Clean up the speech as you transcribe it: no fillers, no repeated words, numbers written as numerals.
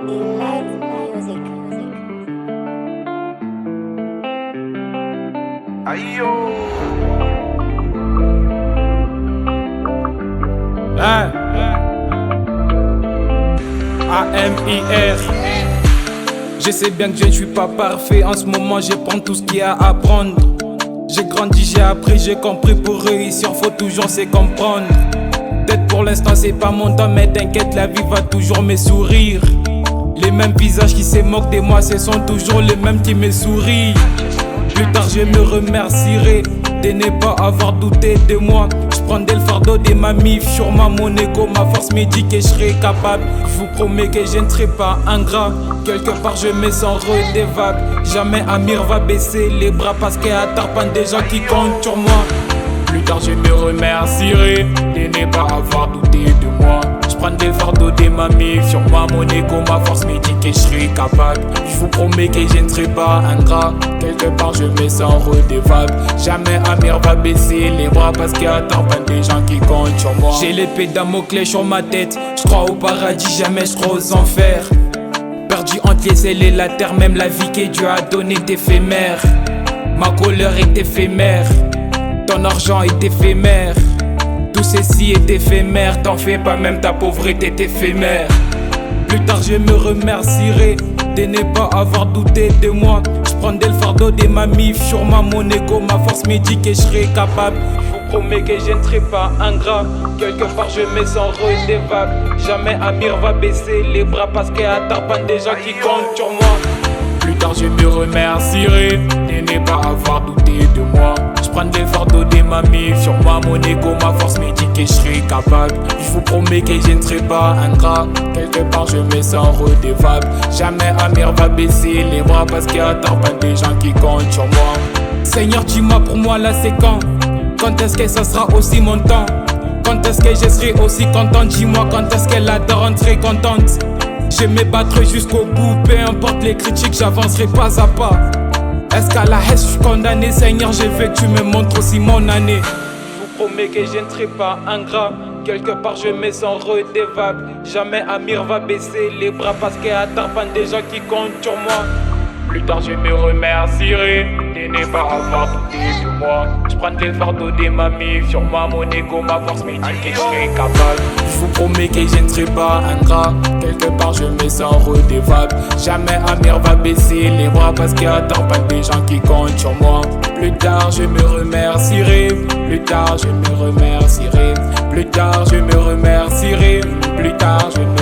Elite Music. Aïe yo. A-M-I-R. Je sais bien que je ne suis pas parfait. En ce moment, je prends tout ce qu'il y a à apprendre. J'ai grandi, j'ai appris, j'ai compris. Pour réussir, faut toujours se comprendre. Peut-être pour l'instant, c'est pas mon temps, mais t'inquiète, la vie va toujours me sourire. Les mêmes visages qui se moquent de moi, ce sont toujours les mêmes qui me sourient. Plus tard, je me remercierai de ne pas avoir douté de moi. Je prendrai le fardeau de ma mif sur mon ego. Ma force me dit que je serai capable. Je vous promets que je ne serai pas ingrat. Quelque part, je me sens redevable. Jamais Amir va baisser les bras parce qu'il y a tarpin des gens qui comptent sur moi. Plus tard, je me remercierai de ne pas avoir douté de moi. Je prendrai le fardeau de ma mif sur mon ego. Ma force me dit que je serai capable. Je vous promets que je ne serai pas ingrat. Quelque part je me sens redevable. Jamais Amir va baisser les bras parce qu'il y a tant des gens qui comptent sur moi. J'ai l'épée Damoclès sur ma tête. Je crois au paradis, jamais je crois aux enfers. Perdu entre les ciels et la terre, même la vie que Dieu a donnée est éphémère. Ma colère est éphémère, ton argent est éphémère. Tout ceci est éphémère, t'en fais pas, même ta pauvreté est éphémère. Plus tard je me remercierai de ne pas avoir douté de moi. Je prendrai le fardeau de ma mif sur mon ego. Ma force me dit que je serai capable. Je vous promets que je ne serai pas ingrat. Quelque part je me sens redevable. Jamais Amir va baisser les bras parce qu'il y a tarpin des gens qui comptent sur moi. Plus tard je me remercierai de ne pas avoir douté de moi. Je prendrai le fardeau de ma mif sur mon ego. Ma force me dit que je serai capable. Je vous promets que je ne serai pas ingrat. Quelque part je me sens redevable. Jamais Amir va baisser les bras parce qu'il y a tarpin des gens qui comptent sur moi. Seigneur, dis-moi pour moi là c'est quand? Quand est-ce que ça sera aussi mon temps? Quand est-ce que je serai aussi content? Dis-moi quand est-ce que la daronne serait contente? Je me battrai jusqu'au bout, peu importe les critiques, j'avancerai pas à pas. Est-ce qu'à la haine je suis condamné? Seigneur, je veux que tu me montres aussi mon année. Je vous promets que je ne serai pas ingrat. Quelque part je me sens redevable. Jamais Amir va baisser les bras parce qu'il y a tarpin des gens qui comptent sur moi. Plus tard je me remercierai de ne pas avoir douté de moi. Je prendrai le fardeau de ma mif sur mon ego. Ma force me dit que je serai capable. Je vous promets que je ne serai pas ingrat. Quelque part je me sens redevable. Jamais Amir va baisser les bras parce qu'il y a tarpin des gens qui comptent sur moi. Plus tard je me remercierai. Plus tard je me remercierai. Plus tard je me remercierai. Plus tard je me